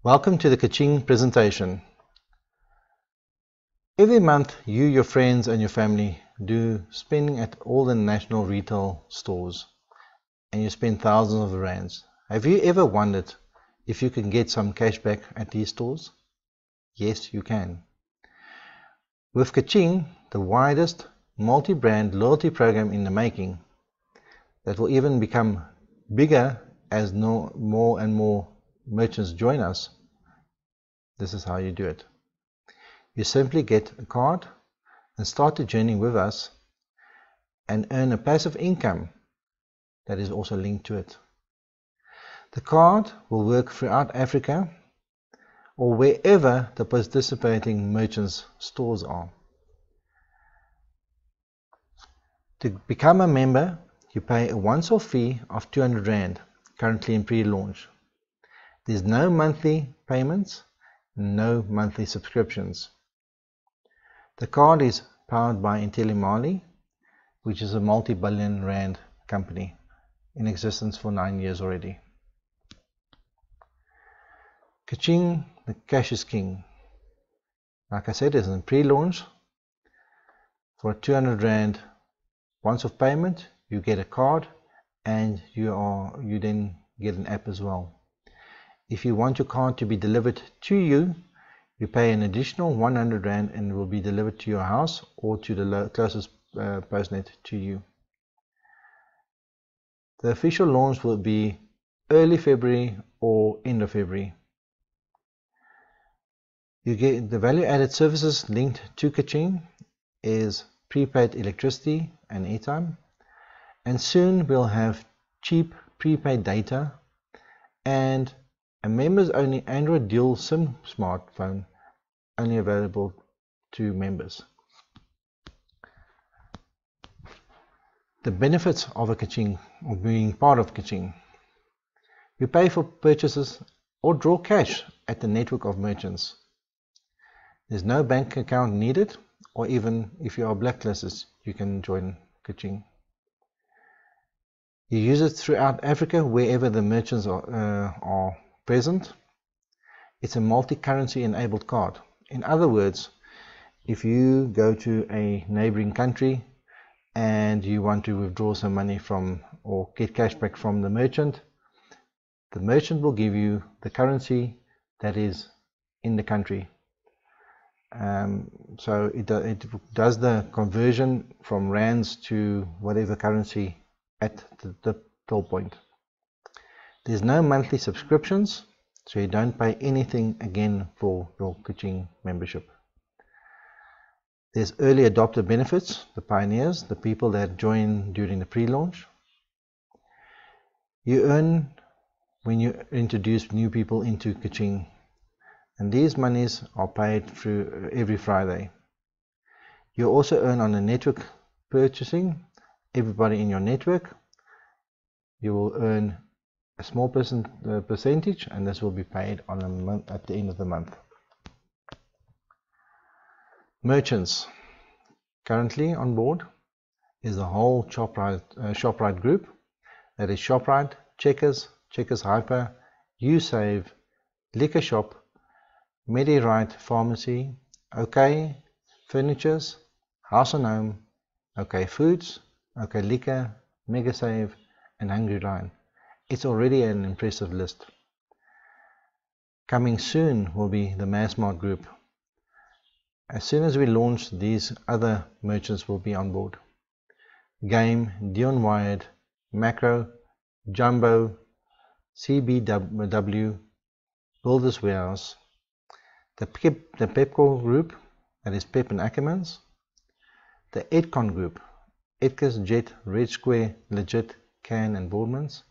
Welcome to the Ker Ching presentation. Every month you, your friends and your family do spending at all the national retail stores and you spend thousands of rands. Have you ever wondered if you can get some cash back at these stores? Yes, you can. With Ker Ching, the widest multi-brand loyalty program in the making, that will even become bigger as more and more merchants join us. This is how you do it. You simply get a card and start the journey with us and earn a passive income that is also linked to it. The card will work throughout Africa or wherever the participating merchants' stores are. To become a member, you pay a once-off fee of 200 Rand, currently in pre-launch. There's no monthly payments, no monthly subscriptions. The card is powered by Intellimali, which is a multi-billion Rand company in existence for 9 years already. Ker Ching, the cash is king. Like I said, it's in pre-launch. For a 200 Rand once-off payment, you get a card and you then get an app as well. If you want your card to be delivered to you, you pay an additional 100 Rand and it will be delivered to your house or to the closest postnet to you. The official launch will be early February or end of February. You get the value-added services linked to Ker Ching is prepaid electricity and airtime, and soon we'll have cheap prepaid data and a members only Android dual SIM smartphone only available to members. The benefits of a Ker Ching, or being part of Ker Ching. You pay for purchases or draw cash at the network of merchants. There's no bank account needed, or even if you are blacklisted, you can join Ker Ching. You use it throughout Africa wherever the merchants are present. It's a multi-currency enabled card. In other words, if you go to a neighboring country and you want to withdraw some money from or get cash back from the merchant will give you the currency that is in the country. So it does the conversion from rands to whatever currency at the till point. There's no monthly subscriptions, so you don't pay anything again for your Ker Ching membership. There's early adopter benefits, the pioneers, the people that join during the pre-launch. You earn when you introduce new people into Ker Ching, and these monies are paid through every Friday. You also earn on the network purchasing. Everybody in your network, you will earn a small percentage, and this will be paid on a month at the end of the month. Merchants currently on board is the whole Shoprite group. That is Shoprite, Checkers, Checkers Hyper, Usave, Liquor Shop, Medirite Pharmacy, OK Furnitures, House and Home, OK Foods, OK Liquor, Megasave and Hungry Lion. It's already an impressive list. Coming soon will be the Massmart group. As soon as we launch, these other merchants will be on board. Game, Dion-Wired, Makro, Jumbo, CBW, Builders Warehouse, the Pepco group, that is Pep and Ackermans, the Edcon group, Edgar's, Jet, Red Square, Legit, Can and Boardmans,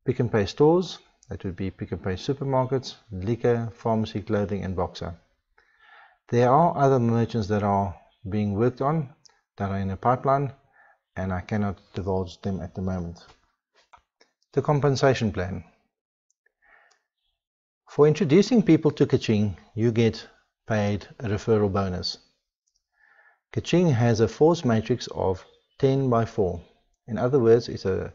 Pick and Pay stores, that would be Pick and Pay supermarkets, liquor, pharmacy, clothing and Boxer. There are other merchants that are being worked on, that are in the pipeline, and I cannot divulge them at the moment. The compensation plan. For introducing people to Ker Ching, you get paid a referral bonus. Ker Ching has a force matrix of 10 by 4. In other words, it's a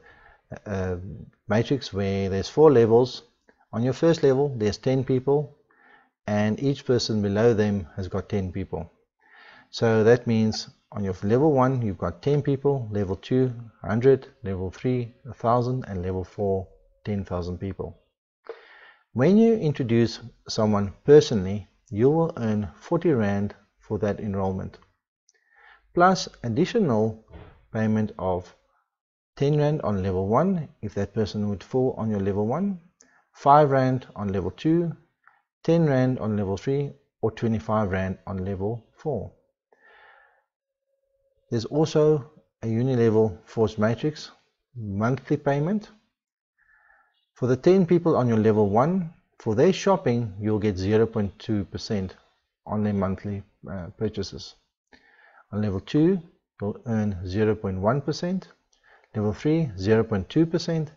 matrix where there's 4 levels On your first level, there's 10 people, and each person below them has got 10 people. So that means on your level 1, you've got 10 people, level 2, 100, level 3, 1,000, and level 4, 10,000 people. When you introduce someone personally, you will earn 40 Rand for that enrollment, plus additional payment of 10 Rand on level 1 if that person would fall on your level 1, 5 Rand on level 2, 10 Rand on level 3, or 25 Rand on level 4. There's also a unilevel force matrix monthly payment. For the 10 people on your level 1, for their shopping, you'll get 0.2% on their monthly purchases. On level 2, you'll earn 0.1%, level 3, 0.2%,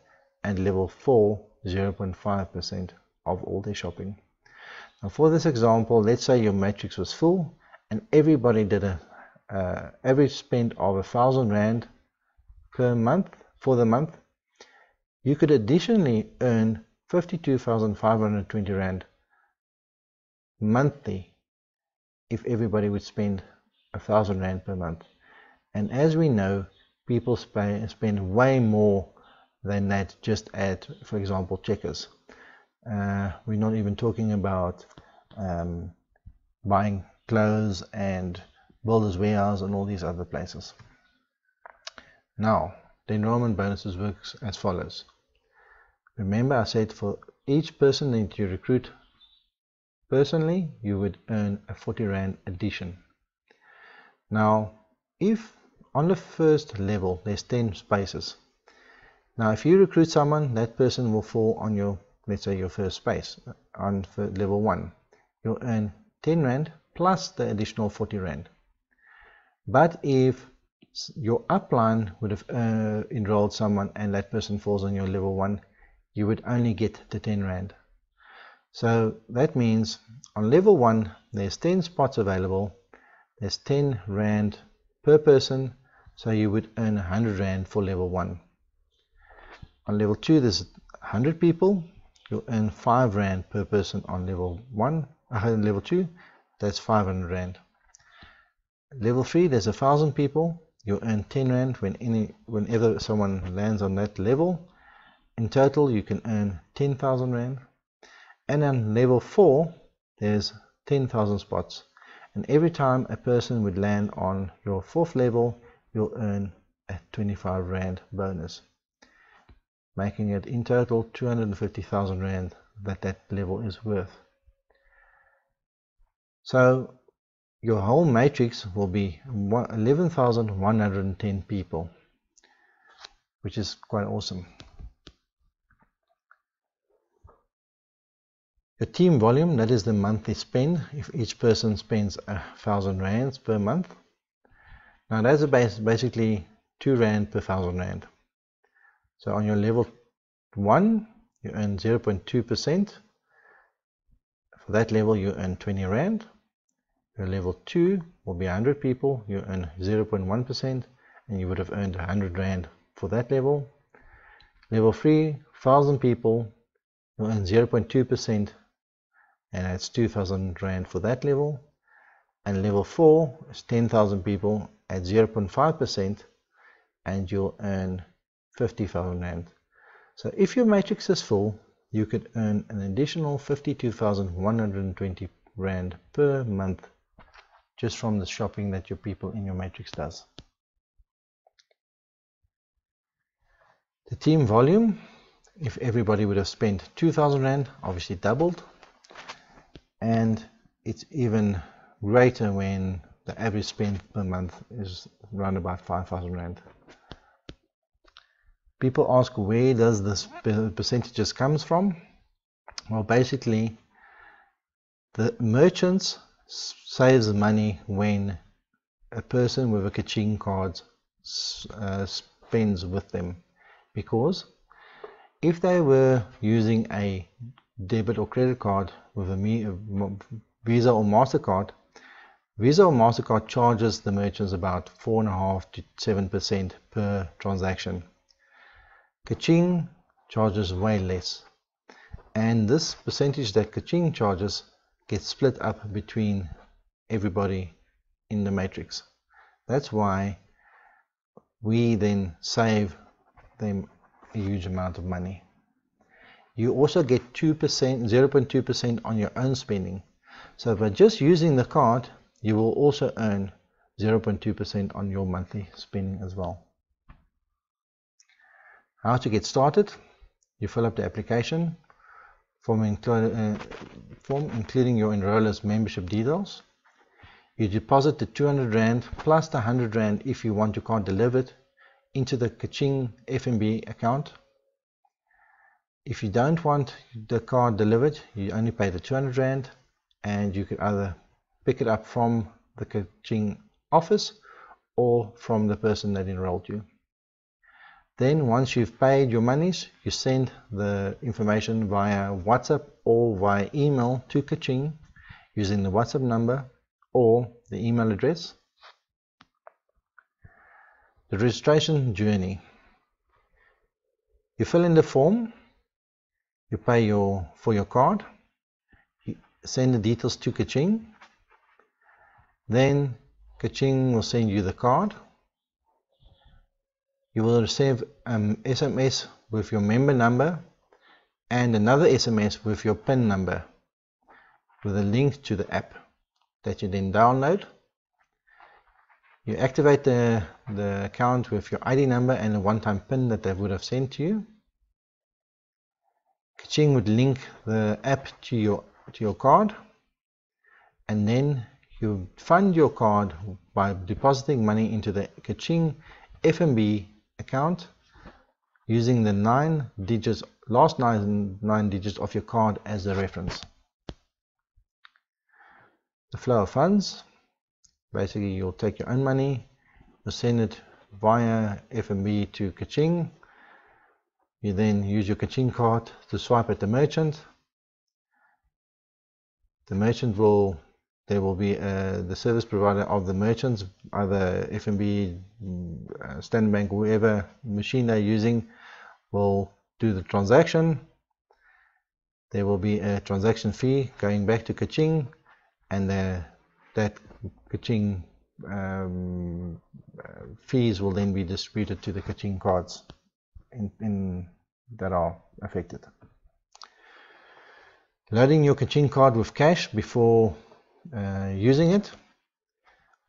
and level 4, 0.5% of all their shopping. Now for this example, let's say your matrix was full and everybody did a average spend of 1,000 Rand per month for the month. You could additionally earn 52,520 Rand monthly if everybody would spend 1,000 Rand per month. And as we know, people spend way more than that just at, for example, Checkers. We're not even talking about buying clothes and Builders Warehouse and all these other places. Now, the enrollment bonuses works as follows. Remember, I said for each person that you recruit personally, you would earn a 40 Rand addition. Now, if on the first level there's 10 spaces, now if you recruit someone, that person will fall on your, let's say, your first space on level 1. You'll earn 10 Rand plus the additional 40 Rand. But if your upline would have enrolled someone and that person falls on your level 1, you would only get the 10 Rand. So that means on level 1 there's 10 spots available, there's 10 Rand per person, so you would earn 100 Rand for level 1. On level 2 there's 100 people, you'll earn 5 Rand per person on level 1, level 2, that's 500 Rand. Level 3 there's 1,000 people, you'll earn 10 Rand whenever someone lands on that level. In total you can earn 10,000 Rand. And on level 4 there's 10,000 spots, and every time a person would land on your 4th level, you'll earn a 25 Rand bonus, making it in total 250,000 Rand that level is worth. So your whole matrix will be 11,110 people, which is quite awesome. Your team volume, that is the monthly spend, if each person spends 1,000 Rands per month. Now that's basically 2 Rand per 1,000 Rand. So on your level 1, you earn 0.2%. For that level, you earn 20 Rand. Your level 2 will be 100 people, you earn 0.1%, and you would have earned 100 Rand for that level. Level 3, 1,000 people, you earn 0.2%, and that's 2,000 Rand for that level. And level 4 is 10,000 people at 0.5%, and you'll earn 50,000 Rand. So if your matrix is full, you could earn an additional 52,120 Rand per month just from the shopping that your people in your matrix does. The team volume, if everybody would have spent 2,000 Rand, obviously doubled, and it's even greater when the average spend per month is around about 5,000 Rand. People ask, where does this percentages comes from? Well, basically the merchants saves money when a person with a Ker Ching card spends with them, because if they were using a debit or credit card with a Visa or MasterCard, Visa or MasterCard charges the merchants about 4.5% to 7% per transaction. Ker Ching charges way less, and this percentage that Ker Ching charges gets split up between everybody in the matrix. That's why we then save them a huge amount of money. You also get 2%, 0.2% on your own spending. So by just using the card, you will also earn 0.2% on your monthly spending as well. How to get started? You fill up the application form, including your enroller's membership details. You deposit the 200 Rand plus the 100 Rand if you want your card delivered into the Ker Ching F&B account. If you don't want the card delivered, you only pay the 200 Rand, and you could either pick it up from the Ker Ching office or from the person that enrolled you. Then once you've paid your monies, you send the information via WhatsApp or via email to Ker Ching using the WhatsApp number or the email address. The registration journey. You fill in the form, you pay for your card, you send the details to Ker Ching, then Ker Ching will send you the card. You will receive an SMS with your member number and another SMS with your PIN number with a link to the app that you then download. You activate the account with your ID number and a one-time PIN that they would have sent to you. Ker Ching would link the app to your card, and then you fund your card by depositing money into the Ker Ching F&B account using the last nine digits of your card as a reference. The flow of funds. Basically, you'll take your own money, you'll send it via F&B to Ker Ching. You then use your Ker Ching card to swipe at the merchant. The merchant there will be the service provider of the merchants, either F&B, Standard Bank, whoever machine they're using, will do the transaction. There will be a transaction fee going back to Ker Ching, and that Ker Ching fees will then be distributed to the Ker Ching cards that are affected. Loading your Ker Ching card with cash before using it.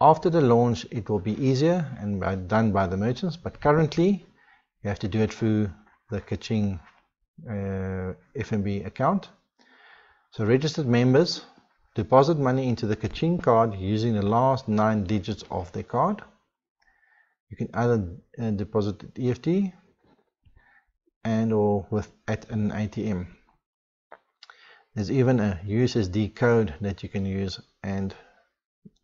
After the launch, it will be easier and done by the merchants, but currently you have to do it through the Ker Ching F&B account. So registered members deposit money into the Ker Ching card using the last 9 digits of their card. You can either deposit at EFT and or at an ATM. There's even a USSD code that you can use and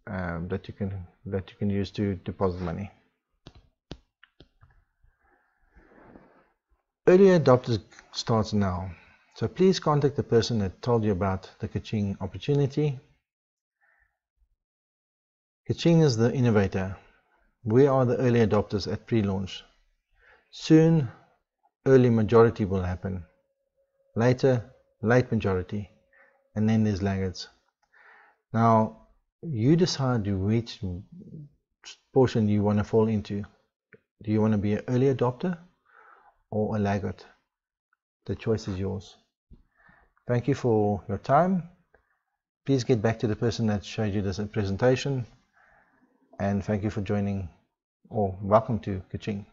that you can use to deposit money. Early adopters starts now. So please contact the person that told you about the Ker Ching opportunity. Ker Ching is the innovator. We are the early adopters at pre-launch. Soon, early majority will happen. Later, late majority. And then there's laggards. Now, you decide which portion you want to fall into. Do you want to be an early adopter or a laggard? The choice is yours. Thank you for your time. Please get back to the person that showed you this presentation, and thank you for joining, or welcome to Ker Ching.